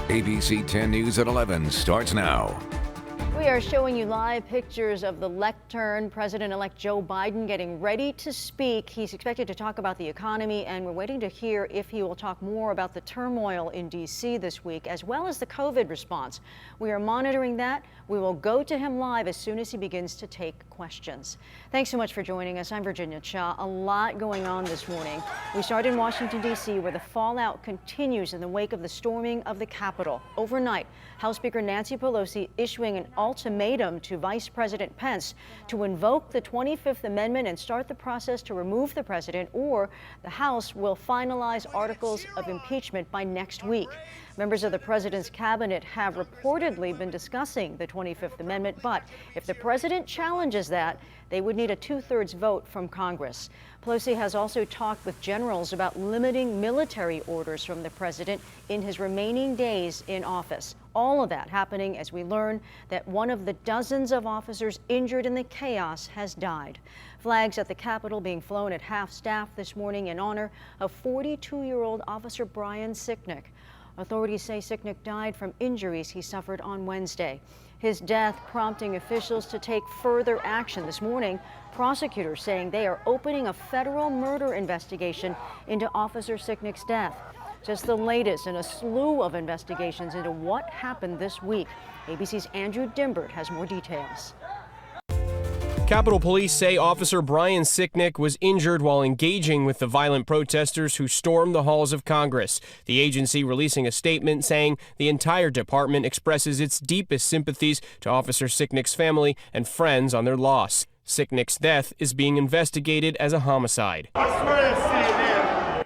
ABC 10 News at 11 starts now. We are showing you live pictures of the lectern. President-elect Joe Biden getting ready to speak. He's expected to talk about the economy, and we're waiting to hear if he will talk more about the turmoil in D.C. this week, as well as the COVID response. We are monitoring that. We will go to him live as soon as he begins to take questions. Thanks so much for joining us. I'm Virginia Cha. A lot going on this morning. We start in Washington, D.C., where the fallout continues in the wake of the storming of the Capitol. Overnight, House Speaker Nancy Pelosi issuing an ultimatum to Vice President Pence to invoke the 25th Amendment and start the process to remove the president, or the House will finalize articles of impeachment by next week. Members of the president's cabinet have reportedly been discussing the 25th Amendment, but if the president challenges that, they would need a two-thirds vote from Congress. Pelosi has also talked with generals about limiting military orders from the president in his remaining days in office. All of that happening as we learn that one of the dozens of officers injured in the chaos has died. Flags at the Capitol being flown at half-staff this morning in honor of 42-year-old Officer Brian Sicknick. Authorities say Sicknick died from injuries he suffered on Wednesday. His death prompting officials to take further action. This morning, prosecutors saying they are opening a federal murder investigation into Officer Sicknick's death. Just the latest in a slew of investigations into what happened this week. ABC's Andrew Dimbert has more details. Capitol Police say Officer Brian Sicknick was injured while engaging with the violent protesters who stormed the halls of Congress. The agency releasing a statement saying the entire department expresses its deepest sympathies to Officer Sicknick's family and friends on their loss. Sicknick's death is being investigated as a homicide.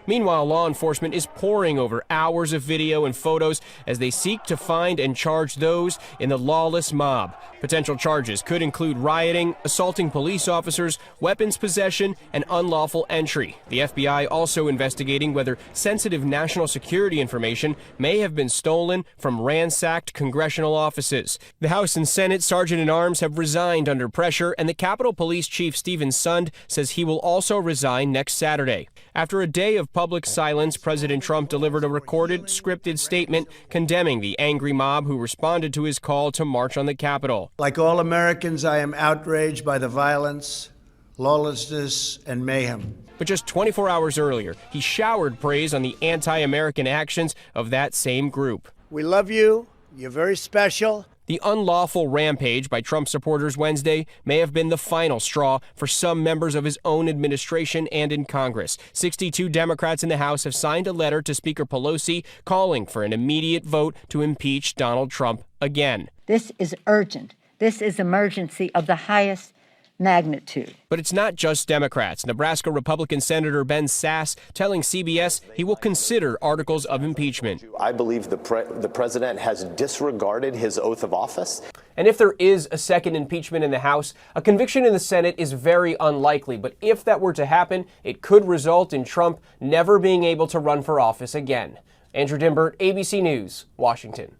Meanwhile, law enforcement is poring over hours of video and photos as they seek to find and charge those in the lawless mob. Potential charges could include rioting, assaulting police officers, weapons possession, and unlawful entry. The FBI also investigating whether sensitive national security information may have been stolen from ransacked congressional offices. The House and Senate Sergeant-at-Arms have resigned under pressure, and the Capitol Police Chief Stephen Sund says he will also resign next Saturday. After a day of public silence, President Trump delivered a recorded, scripted statement condemning the angry mob who responded to his call to march on the Capitol. Like all Americans, I am outraged by the violence, lawlessness, and mayhem. But just 24 hours earlier, he showered praise on the anti-American actions of that same group. We love you. You're very special. The unlawful rampage by Trump supporters Wednesday may have been the final straw for some members of his own administration and in Congress. 62 Democrats in the House have signed a letter to Speaker Pelosi calling for an immediate vote to impeach Donald Trump again. This is urgent. This is emergency of the highest magnitude. But it's not just Democrats. Nebraska Republican Senator Ben Sasse telling CBS he will consider articles of impeachment. I believe the president has disregarded his oath of office. And if there is a second impeachment in the House, a conviction in the Senate is very unlikely. But if that were to happen, it could result in Trump never being able to run for office again. Andrew Dimbert, ABC News, Washington.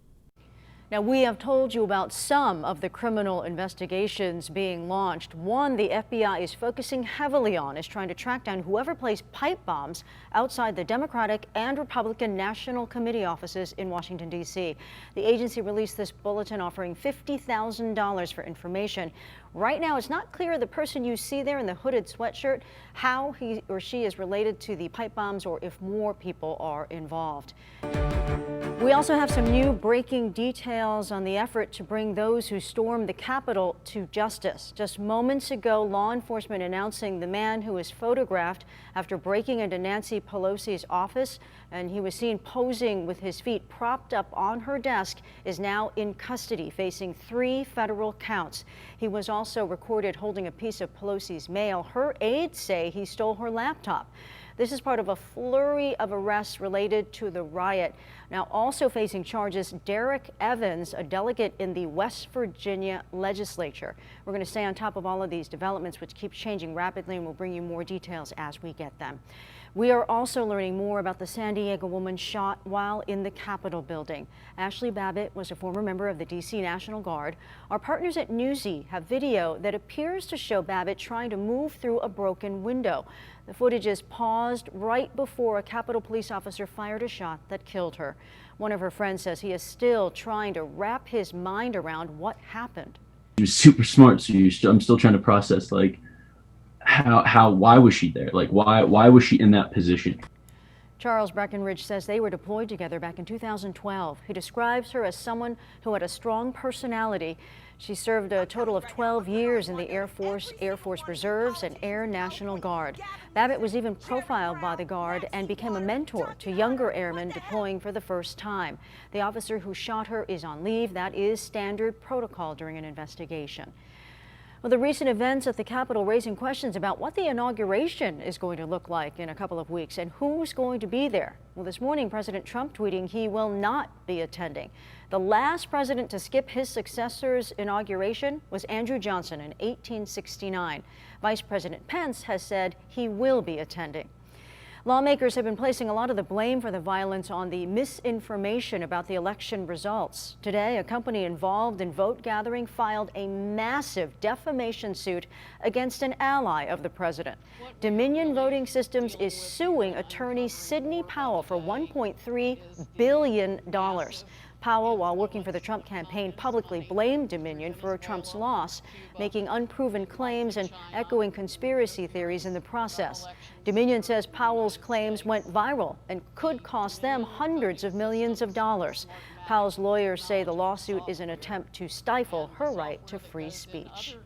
Now, we have told you about some of the criminal investigations being launched. One the FBI is focusing heavily on is trying to track down whoever placed pipe bombs outside the Democratic and Republican National Committee offices in Washington, D.C. The agency released this bulletin offering $50,000 for information. Right now, it's not clear the person you see there in the hooded sweatshirt, how he or she is related to the pipe bombs or if more people are involved. We also have some new breaking details on the effort to bring those who stormed the Capitol to justice. Just moments ago, law enforcement announcing the man who was photographed after breaking into Nancy Pelosi's office, and he was seen posing with his feet propped up on her desk, is now in custody, facing 3 federal counts. He was also recorded holding a piece of Pelosi's mail. Her aides say he stole her laptop. This is part of a flurry of arrests related to the riot. Now also facing charges, Derek Evans, a delegate in the West Virginia legislature. We're going to stay on top of all of these developments, which keep changing rapidly, and we'll bring you more details as we get them. We are also learning more about the San Diego woman shot while in the Capitol building. Ashley Babbitt was a former member of the D.C. National Guard. Our partners at Newsy have video that appears to show Babbitt trying to move through a broken window. The footage is paused right before a Capitol police officer fired a shot that killed her. One of her friends says he is still trying to wrap his mind around what happened. She was super smart, so I'm still trying to process, like, why was she there? Like, why was she in that position? Charles Breckenridge says they were deployed together back in 2012. He describes her as someone who had a strong personality. She served a total of 12 years in the Air Force Reserves, and Air National Guard. Babbitt was even profiled by the Guard and became a mentor to younger airmen deploying for the first time. The officer who shot her is on leave. That is standard protocol during an investigation. Well, the recent events at the Capitol raising questions about what the inauguration is going to look like in a couple of weeks and who's going to be there. Well, this morning, President Trump tweeting he will not be attending. The last president to skip his successor's inauguration was Andrew Johnson in 1869. Vice President Pence has said he will be attending. Lawmakers have been placing a lot of the blame for the violence on the misinformation about the election results. Today, a company involved in vote gathering filed a massive defamation suit against an ally of the president. Dominion Voting Systems is suing attorney Sidney Powell for $1.3 billion. Powell, while working for the Trump campaign, publicly blamed Dominion for Trump's loss, making unproven claims and echoing conspiracy theories in the process. Dominion says Powell's claims went viral and could cost them hundreds of millions of dollars. Powell's lawyers say the lawsuit is an attempt to stifle her right to free speech.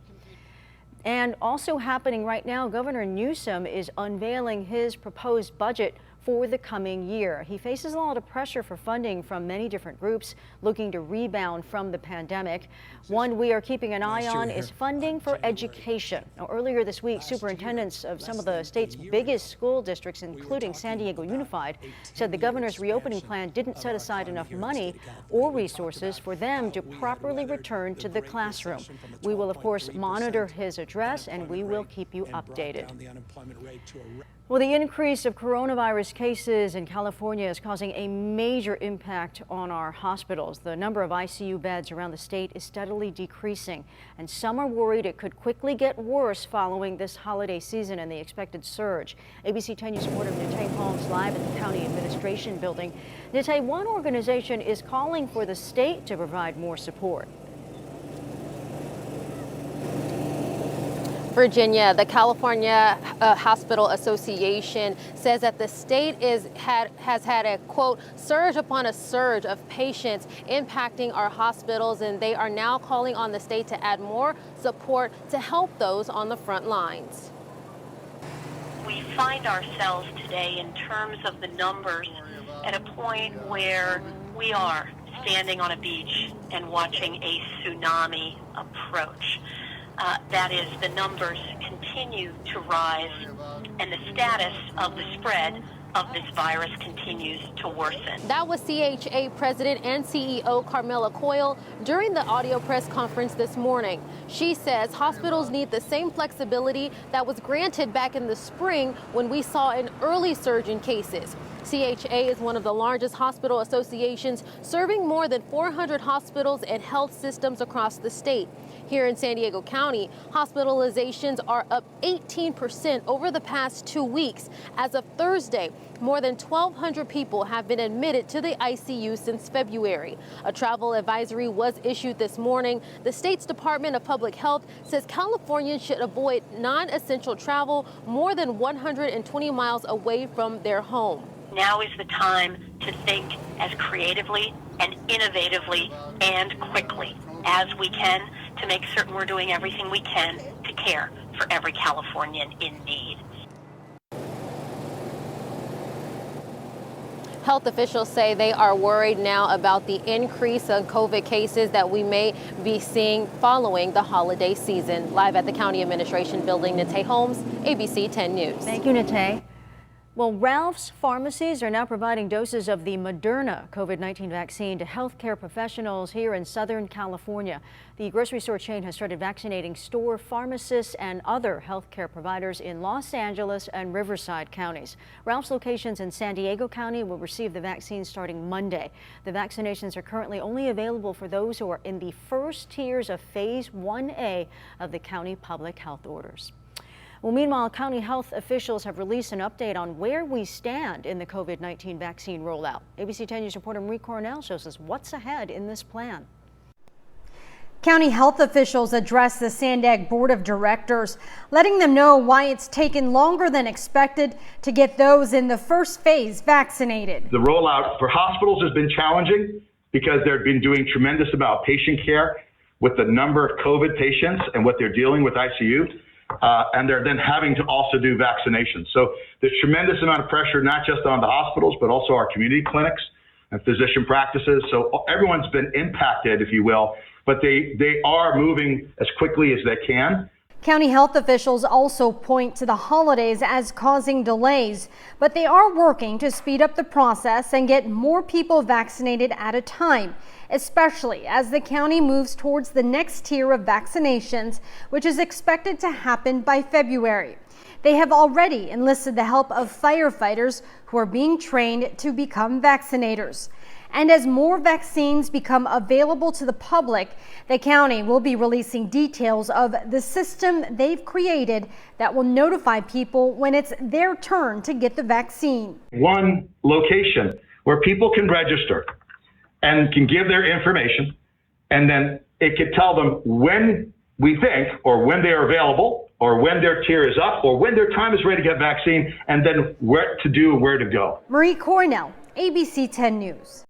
And also happening right now, Governor Newsom is unveiling his proposed budget for the coming year. He faces a lot of pressure for funding from many different groups looking to rebound from the pandemic. One we are keeping an eye on is funding for education. Now, earlier this week, superintendents of some of the state's biggest school districts, including San Diego Unified, said the governor's reopening plan didn't set aside enough money or resources for them to properly return to the classroom. We will, of course, monitor his address, and we will keep you updated. Well, the increase of coronavirus cases in California is causing a major impact on our hospitals. The number of ICU beds around the state is steadily decreasing, and some are worried it could quickly get worse following this holiday season and the expected surge. ABC 10 News reporter Nate Holmes live at the County Administration Building. Nate, one organization is calling for the state to provide more support. Virginia, the California Hospital Association says that the state has had a, quote, surge upon a surge of patients impacting our hospitals, and they are now calling on the state to add more support to help those on the front lines. We find ourselves today, in terms of the numbers, at a point where we are standing on a beach and watching a tsunami approach. That is, the numbers continue to rise, and the status of the spread of this virus continues to worsen. That was CHA President and CEO Carmela Coyle during the audio press conference this morning. She says hospitals need the same flexibility that was granted back in the spring when we saw an early surge in cases. CHA is one of the largest hospital associations, serving more than 400 hospitals and health systems across the state. Here in San Diego County, hospitalizations are up 18% over the past 2 weeks. As of Thursday, more than 1,200 people have been admitted to the ICU since February. A travel advisory was issued this morning. The state's Department of Public Health says Californians should avoid non-essential travel more than 120 miles away from their home. Now is the time to think as creatively and innovatively and quickly as we can to make certain we're doing everything we can to care for every Californian in need. Health officials say they are worried now about the increase of COVID cases that we may be seeing following the holiday season. Live at the County Administration Building, Nate Holmes, ABC 10 News. Thank you, Nate. Well, Ralph's pharmacies are now providing doses of the Moderna COVID-19 vaccine to healthcare professionals here in Southern California. The grocery store chain has started vaccinating store pharmacists and other healthcare providers in Los Angeles and Riverside counties. Ralph's locations in San Diego County will receive the vaccine starting Monday. The vaccinations are currently only available for those who are in the first tiers of Phase 1A of the county public health orders. Well, meanwhile, county health officials have released an update on where we stand in the COVID-19 vaccine rollout. ABC 10 News reporter Marie Cornell shows us what's ahead in this plan. County health officials addressed the Sandag Board of Directors, letting them know why it's taken longer than expected to get those in the first phase vaccinated. The rollout for hospitals has been challenging because they've been doing tremendous amount of patient care with the number of COVID patients and what they're dealing with ICU. And they're then having to also do vaccinations. So there's tremendous amount of pressure, not just on the hospitals, but also our community clinics and physician practices. So everyone's been impacted, if you will, but they are moving as quickly as they can. County health officials also point to the holidays as causing delays, but they are working to speed up the process and get more people vaccinated at a time, especially as the county moves towards the next tier of vaccinations, which is expected to happen by February. They have already enlisted the help of firefighters who are being trained to become vaccinators. And as more vaccines become available to the public, the county will be releasing details of the system they've created that will notify people when it's their turn to get the vaccine. One location where people can register and can give their information, and then it could tell them when we think, or when they are available, or when their tier is up, or when their time is ready to get vaccine, and then what to do and where to go. Marie Cornell, ABC 10 News.